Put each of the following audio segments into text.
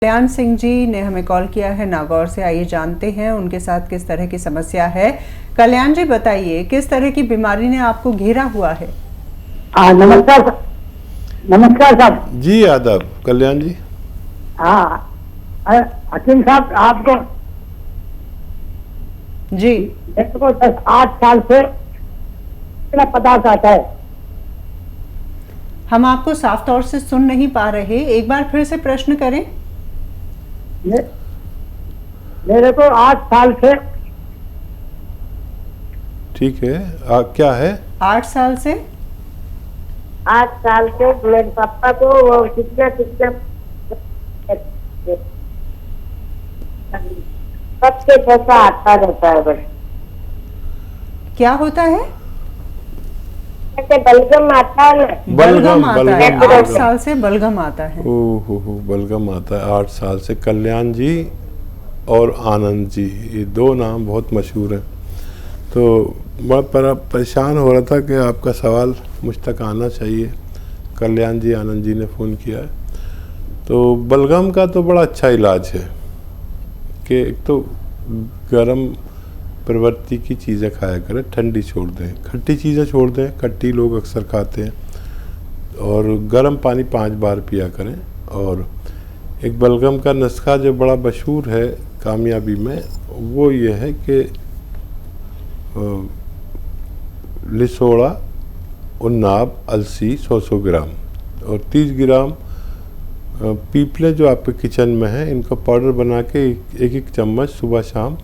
कल्याण सिंह जी ने हमें कॉल किया है नागौर से। आइए जानते हैं उनके साथ किस तरह की समस्या है। कल्याण जी बताइए, किस तरह की बीमारी ने आपको घेरा हुआ है? नमस्कार नमस्कार साहब जी। आदाब कल्याण जी। हाँ हकीम साहब, आपको जी मेरे को 10-8 साल से पता आता है। हम आपको साफ तौर से सुन नहीं पा रहे, एक बार फिर से प्रश्न करें। मेरे को 8 साल से। ठीक है, क्या है? 8 साल से 8 साल से मेरे पापा को वो कितने सबसे जैसा आता रहता है। बस क्या होता है? बलगम आता है ना। बलगम आता है। 8 बलगम। साल से बलगम आता है। ओहो बलगम आता है 8 साल से। कल्याण जी और आनंद जी, ये दो नाम बहुत मशहूर हैं। तो मैं परेशान हो रहा था कि आपका सवाल मुझ तक आना चाहिए। कल्याण जी आनंद जी ने फ़ोन किया है। तो बलगम का तो बड़ा अच्छा इलाज है कि एक तो गर्म प्रवृत्ति की चीज़ें खाया करें, ठंडी छोड़ दें, खट्टी चीज़ें छोड़ दें, खट्टी लोग अक्सर खाते हैं, और गर्म पानी 5 बार पिया करें। और एक बलगम का नुस्खा जो बड़ा मशहूर है कामयाबी में, वो ये है कि लिसोड़ा, उन्नाब, अलसी 100 ग्राम और 30 ग्राम पीपले जो आपके किचन में है, इनको पाउडर बना के एक चम्मच सुबह शाम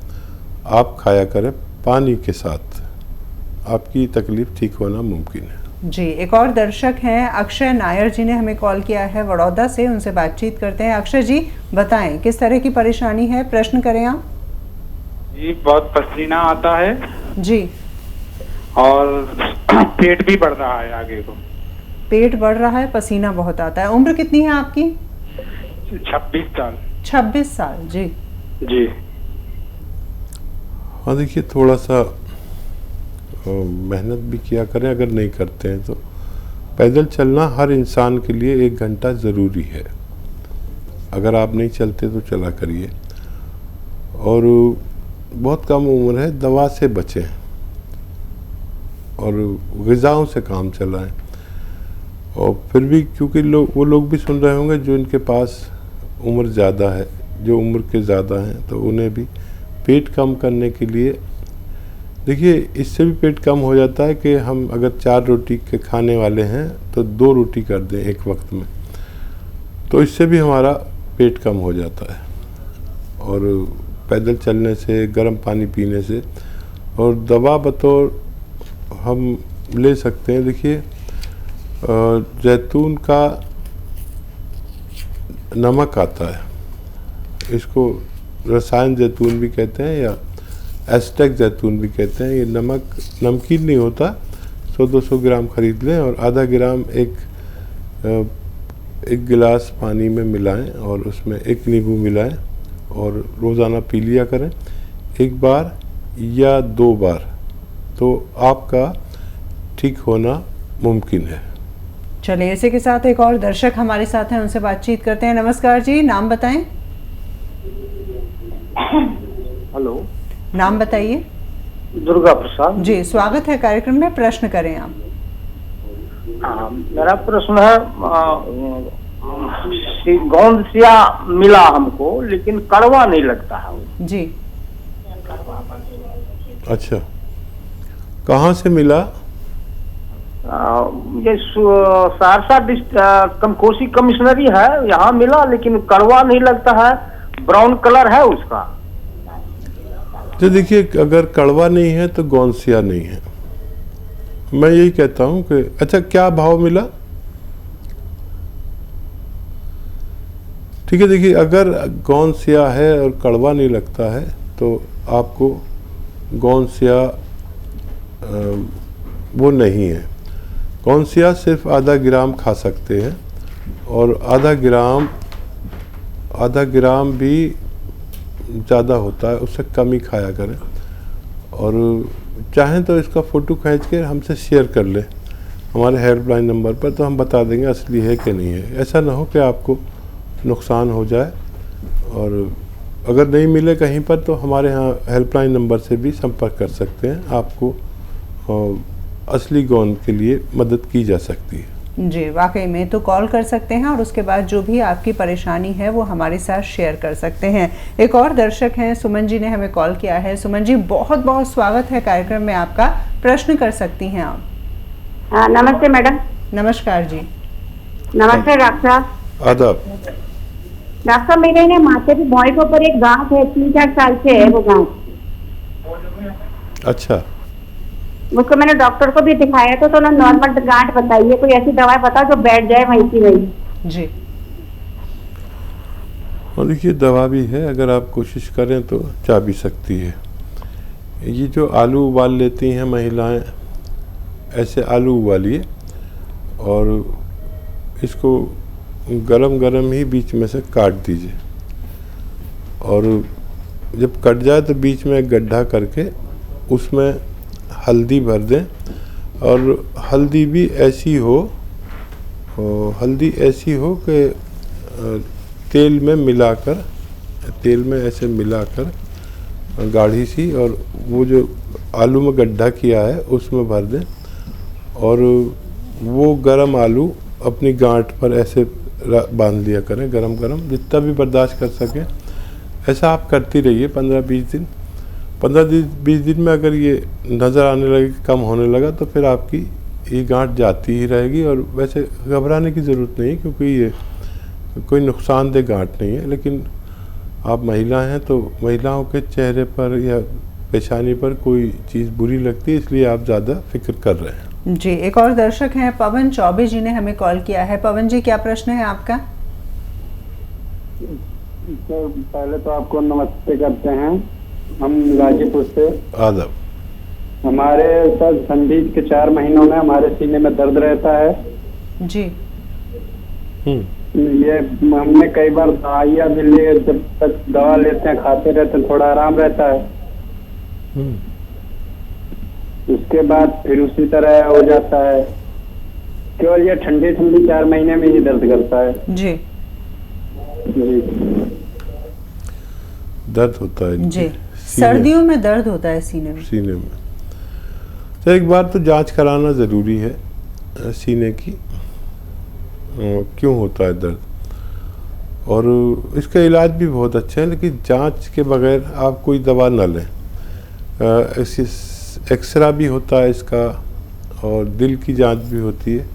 आप खाया करें पानी के साथ। आपकी तकलीफ ठीक होना मुमकिन है। जी, एक और दर्शक हैं अक्षय नायर जी ने हमें कॉल किया है बड़ौदा से, उनसे बातचीत करते हैं। अक्षय जी बताएं, किस तरह की परेशानी है, प्रश्न करें आप। जी, बहुत पसीना आता है जी, और पेट भी बढ़ रहा है आगे को। पेट बढ़ रहा है, पसीना बहुत आता है। उम्र कितनी है आपकी? 26 साल। 26 साल। जी जी। हाँ देखिए, थोड़ा सा मेहनत भी किया करें, अगर नहीं करते हैं तो। पैदल चलना हर इंसान के लिए 1 घंटा ज़रूरी है। अगर आप नहीं चलते तो चला करिए। और बहुत कम उम्र है, दवा से बचें और ग़िज़ाओं से काम चलाएं। और फिर भी क्योंकि वो लोग भी सुन रहे होंगे जो इनके पास उम्र ज़्यादा है, जो उम्र के ज़्यादा हैं, तो उन्हें भी पेट कम करने के लिए, देखिए इससे भी पेट कम हो जाता है कि हम अगर 4 रोटी के खाने वाले हैं तो 2 रोटी कर दें एक वक्त में, तो इससे भी हमारा पेट कम हो जाता है। और पैदल चलने से, गर्म पानी पीने से, और दवा बतौर हम ले सकते हैं। देखिए जैतून का नमक आता है, इसको रसायन जैतून भी कहते हैं या एस्टेक जैतून भी कहते हैं। ये नमक नमकीन नहीं होता। 100-200 ग्राम खरीद लें और आधा ग्राम एक गिलास पानी में मिलाएं और उसमें 1 नींबू मिलाएं और रोज़ाना पी लिया करें, 1 बार या 2 बार, तो आपका ठीक होना मुमकिन है। चलिए, इसी के साथ एक और दर्शक हमारे साथ हैं, उनसे बातचीत करते हैं। नमस्कार जी, नाम बताएं। हेलो, नाम बताइए। दुर्गा प्रसाद जी, स्वागत है कार्यक्रम में, प्रश्न करें आप। मेरा प्रश्न है, गोंदसिया मिला हमको, लेकिन कड़वा नहीं लगता है। जी, अच्छा, कहाँ से मिला? ये सहरसा कोसी कमिश्नरी है, यहाँ मिला, लेकिन कड़वा नहीं लगता है, ब्राउन कलर है उसका। तो देखिए, अगर कड़वा नहीं है तो गोंदसिया नहीं है। मैं यही कहता हूँ कि अच्छा, क्या भाव मिला? ठीक है, देखिए अगर गोंदसिया है और कड़वा नहीं लगता है तो आपको गोंदसिया वो नहीं है। गोंदसिया सिर्फ आधा ग्राम खा सकते हैं, और आधा ग्राम भी ज़्यादा होता है, उससे कम ही खाया करें। और चाहें तो इसका फ़ोटो खींच के हमसे शेयर कर लें हमारे हेल्पलाइन नंबर पर, तो हम बता देंगे असली है कि नहीं है। ऐसा ना हो कि आपको नुकसान हो जाए। और अगर नहीं मिले कहीं पर तो हमारे यहाँ हेल्पलाइन नंबर से भी संपर्क कर सकते हैं, आपको असली गोंद के लिए मदद की जा सकती है। जी, वाकई में तो कॉल कर सकते हैं और उसके बाद जो भी आपकी परेशानी है वो हमारे साथ शेयर कर सकते हैं। एक और दर्शक हैं, सुमन जी ने हमें कॉल किया है। सुमन जी, बहुत बहुत स्वागत है कार्यक्रम में आपका, प्रश्न कर सकती हैं आप। हाँ, नमस्ते मैडम। नमस्कार जी। नमस्ते डॉक्टर साहब। आदाब। डॉक्टर साहब, मेरे ना माथे पे भौं के ऊपर एक गांठ है, 3-4 साल से है वो गांठ। अच्छा, उसको मैंने डॉक्टर को भी दिखाया तो उन्होंने नॉर्मल गांठ बताई है, कोई ऐसी दवाई बताओ जो बैठ जाए वहीं की वहीं। जी, और देखिए दवा भी है, अगर आप कोशिश करें तो जा भी सकती है। ये जो आलू उबाल लेती हैं महिलाएं, ऐसे आलू उबालिए और इसको गरम गरम ही बीच में से काट दीजिए, और जब कट जाए तो बीच में एक गड्ढा करके उसमें हल्दी भर दें, और हल्दी भी ऐसी हो कि तेल में ऐसे मिलाकर गाढ़ी सी, और वो जो आलू में गड्ढा किया है उसमें भर दें, और वो गरम आलू अपनी गांठ पर ऐसे बांध लिया करें, गरम गरम जितना भी बर्दाश्त कर सकें। ऐसा आप करती रहिए 15-20 दिन। 15-20 दिन में अगर ये नज़र आने लगे, कम होने लगा, तो फिर आपकी ये गांठ जाती ही रहेगी। और वैसे घबराने की ज़रूरत नहीं है, क्योंकि ये कोई नुकसानदेह गांठ नहीं है। लेकिन आप महिला हैं तो महिलाओं के चेहरे पर या पेशानी पर कोई चीज़ बुरी लगती है, इसलिए आप ज़्यादा फिक्र कर रहे हैं। जी, एक और दर्शक हैं, पवन चौबे जी ने हमें कॉल किया है। पवन जी, क्या प्रश्न है आपका? सर, पहले तो आपको नमस्ते करते हैं, हम गाजीपुर से। आदाब। हमारे सर ठंडी के 4 महीनों में हमारे सीने में दर्द रहता है जी। ये हमने कई बार दवाइयाँ भी लिए, जब तक दवा लेते हैं खाते रहते हैं थोड़ा आराम रहता है, उसके बाद फिर उसी तरह हो जाता है। केवल ये ठंडी 4 महीने में ही दर्द करता है। जी जी, दर्द होता है जी, सर्दियों में दर्द होता है सीने में। तो एक बार तो जांच कराना ज़रूरी है सीने की, क्यों होता है दर्द, और इसका इलाज भी बहुत अच्छा है। लेकिन जांच के बगैर आप कोई दवा न लें। एक्सरा भी होता है इसका, और दिल की जांच भी होती है।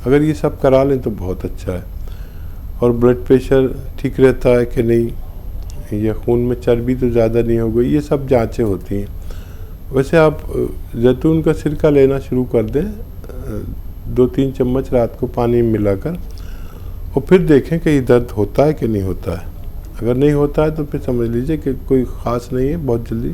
अगर ये सब करा लें तो बहुत अच्छा है। और ब्लड प्रेशर ठीक रहता है कि नहीं, या खून में चर्बी तो ज़्यादा नहीं हो गई, ये सब जांचें होती हैं। वैसे आप जैतून का सिरका लेना शुरू कर दें, 2-3 चम्मच रात को पानी में मिलाकर, और फिर देखें कि ये दर्द होता है कि नहीं होता है। अगर नहीं होता है तो फिर समझ लीजिए कि कोई ख़ास नहीं है, बहुत जल्दी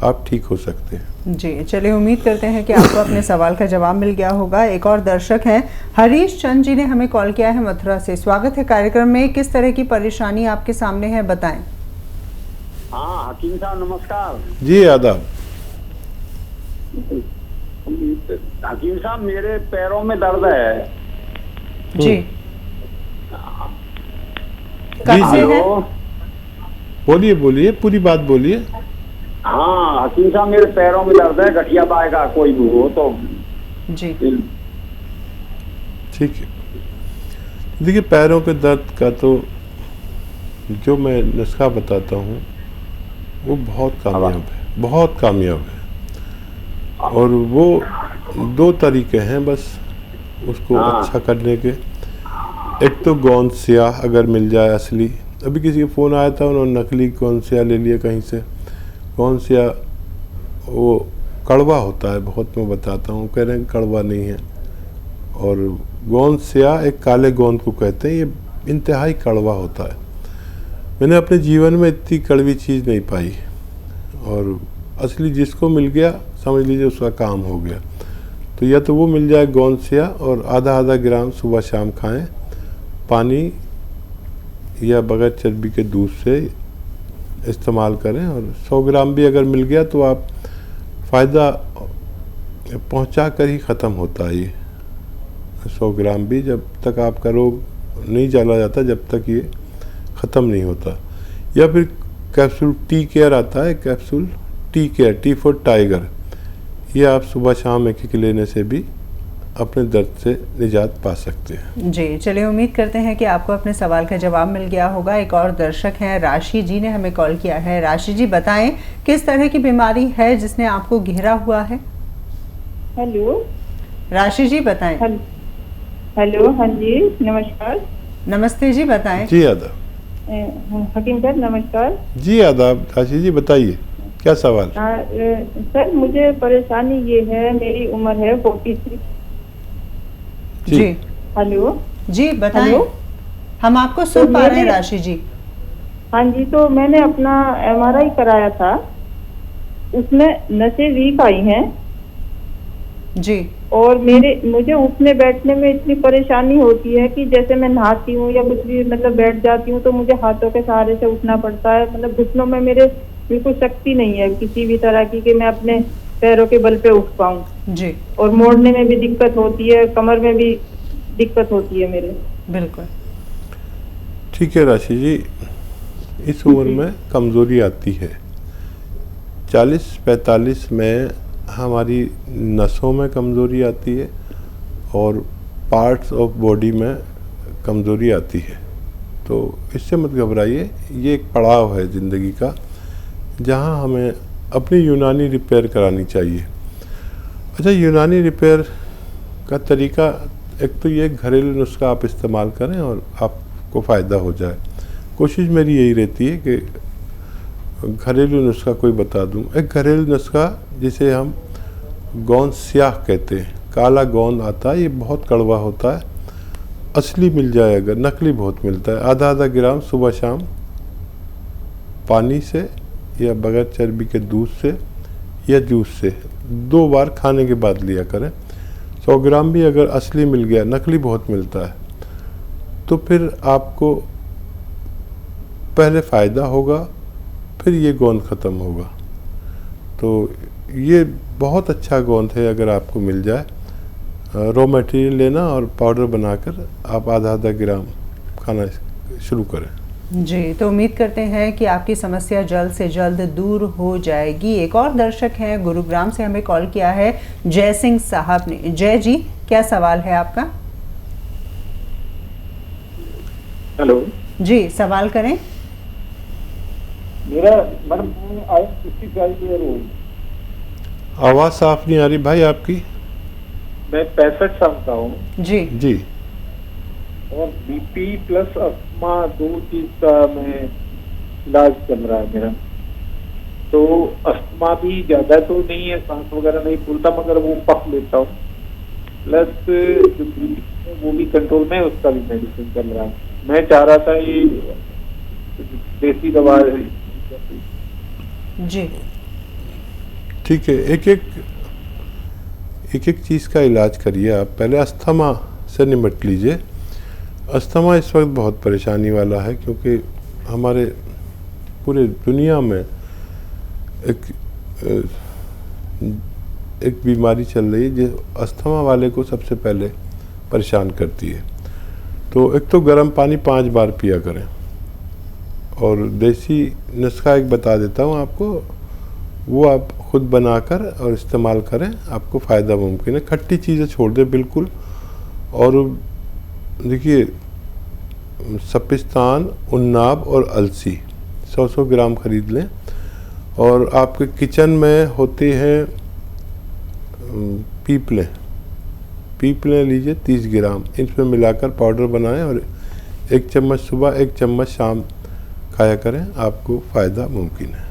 आप ठीक हो सकते हैं। जी, चलिए, उम्मीद करते हैं कि आपको अपने सवाल का जवाब मिल गया होगा। एक और दर्शक हैं, हरीश चंद जी ने हमें कॉल किया है मथुरा से। स्वागत है कार्यक्रम में, किस तरह की परेशानी आपके सामने है, बताएं। हाँ हकीम साहब नमस्कार। जी आदाब। हकीम साहब, मेरे पैरों में दर्द है। जी, जी कब से है? बोलिए, पूरी बात बोलिए। हाँ हकीम साहब, मेरे पैरों में दर्द है, गठिया पाएगा कोई भी हो तो। जी, ठीक है। देखिए, पैरों के दर्द का तो जो मैं नुस्खा बताता हूँ वो बहुत कामयाब है, और वो 2 तरीके हैं बस उसको अच्छा करने के। एक तो गोंद स्याह अगर मिल जाए असली। अभी किसी का फ़ोन आया था, उन्होंने नकली गोंद स्याह ले लिया कहीं से। गोंद स्याह वो कड़वा होता है बहुत, मैं बताता हूँ, कह रहे हैं कड़वा नहीं है। और गोंद स्याह एक काले गोंद को कहते हैं, ये इंतहाई कड़वा होता है। मैंने अपने जीवन में इतनी कड़वी चीज़ नहीं पाई, और असली जिसको मिल गया समझ लीजिए उसका काम हो गया। तो या तो वो मिल जाए गोंद स्याह, और आधा ग्राम सुबह शाम खाएं, पानी या बगैर चर्बी के दूध से इस्तेमाल करें। और 100 ग्राम भी अगर मिल गया तो आप फ़ायदा पहुंचा कर ही ख़त्म होता है ये 100 ग्राम भी। जब तक आपका रोग नहीं चला जाता, जब तक ये ख़त्म नहीं होता। या फिर कैप्सूल टी केयर आता है, capsule tea care, T for tiger, ये आप सुबह शाम एक लेने से भी अपने दर्द से निजात पा सकते हैं। जी चलिए, उम्मीद करते हैं कि आपको अपने सवाल का जवाब मिल गया होगा। एक और दर्शक हैं, राशि जी ने हमें कॉल किया है। राशि जी बताएं किस तरह की बीमारी है जिसने आपको घेरा हुआ है। हेलो राशि जी बताएं। हेलो, हाँ जी नमस्कार। नमस्ते जी, बताएं। जी आदाब। हकीम सर नमस्कार। जी आदाब। राशि जी बताइए क्या सवाल। सर मुझे परेशानी ये है, मेरी उम्र है 43। जी हेलो जी बताएं। हेलो? हम आपको सुन तो पा रहे हैं मेरे- राशि जी। हाँ जी, तो मैंने अपना MRI कराया था, उसमें नसें वीक आई हैं जी और मुझे उठने बैठने में इतनी परेशानी होती है कि जैसे मैं नहाती हूँ या कुछ भी मतलब बैठ जाती हूँ तो मुझे हाथों के सहारे से उठना पड़ता है। मतलब घुटनों में मेरे बिल्कुल शक्ति नहीं है किसी भी तरह की कि मैं अपने पैरों के बल पे उठ पाऊँ। जी और मोड़ने में भी दिक्कत होती है, कमर में भी दिक्कत होती है मेरे। बिल्कुल। ठीक है राशि जी, इस उम्र में कमज़ोरी आती है। 40-45 में हमारी नसों में कमज़ोरी आती है और पार्ट्स ऑफ बॉडी में कमज़ोरी आती है। तो इससे मत घबराइए, ये एक पड़ाव है ज़िंदगी का जहाँ हमें अपनी यूनानी रिपेयर करानी चाहिए। अच्छा, यूनानी रिपेयर का तरीका एक तो ये घरेलू नुस्खा आप इस्तेमाल करें और आपको फ़ायदा हो जाए। कोशिश मेरी यही रहती है कि घरेलू नुस्खा कोई बता दूं। एक घरेलू नुस्खा जिसे हम गोंद स्याह कहते हैं, काला गोंद आता है, ये बहुत कड़वा होता है। असली मिल जाए अगर, नकली बहुत मिलता है। आधा ग्राम सुबह शाम पानी से या बगैर चर्बी के दूध से या जूस से 2 बार खाने के बाद लिया करें। 100 ग्राम भी अगर असली मिल गया, नकली बहुत मिलता है, तो फिर आपको पहले फ़ायदा होगा, फिर ये गोंद ख़त्म होगा। तो ये बहुत अच्छा गोंद है, अगर आपको मिल जाए। रॉ मटेरियल लेना और पाउडर बनाकर आप आधा ग्राम खाना शुरू करें। जी, तो उम्मीद करते हैं कि आपकी समस्या जल्द से जल्द दूर हो जाएगी। एक और दर्शक हैं, गुरुग्राम से हमें कॉल किया है जय सिंह साहब ने। जय जी, क्या सवाल है आपका? हेलो जी सवाल करें। मेरा मैडम आई 55 ईयर ओल्ड, आवाज़ साफ नहीं आ रही भाई आपकी। मैं 65 साल का हूँ जी जी और BP प्लस अस्थमा 2 चीज का मैं इलाज चल रहा है मेरा। तो अस्थमा भी ज्यादा तो नहीं है, सांस वगैरह नहीं फूलता, मगर वो पक लेता हूँ। प्लस जो BP है वो भी कंट्रोल में है, उसका भी मेडिसिन चल रहा है। मैं चाह रहा था ये देसी दवा जी ठीक है, एक एक चीज़ का इलाज करिए आप। पहले अस्थमा से निपट लीजिए। अस्थमा इस वक्त बहुत परेशानी वाला है, क्योंकि हमारे पूरे दुनिया में एक बीमारी चल रही है जो अस्थमा वाले को सबसे पहले परेशान करती है। तो एक तो गर्म पानी 5 बार पिया करें, और देसी नुस्खा एक बता देता हूँ आपको, वो आप खुद बनाकर और इस्तेमाल करें, आपको फ़ायदा मुमकिन है। खट्टी चीज़ें छोड़ दें बिल्कुल। और देखिए, सपिस्तान, उन्नाब और अलसी 100-100 ग्राम खरीद लें। और आपके किचन में होते हैं पीपलें लीजिए 30 ग्राम, इसमें मिलाकर पाउडर बनाएं और 1 चम्मच सुबह 1 चम्मच शाम खाया करें, आपको फ़ायदा मुमकिन है।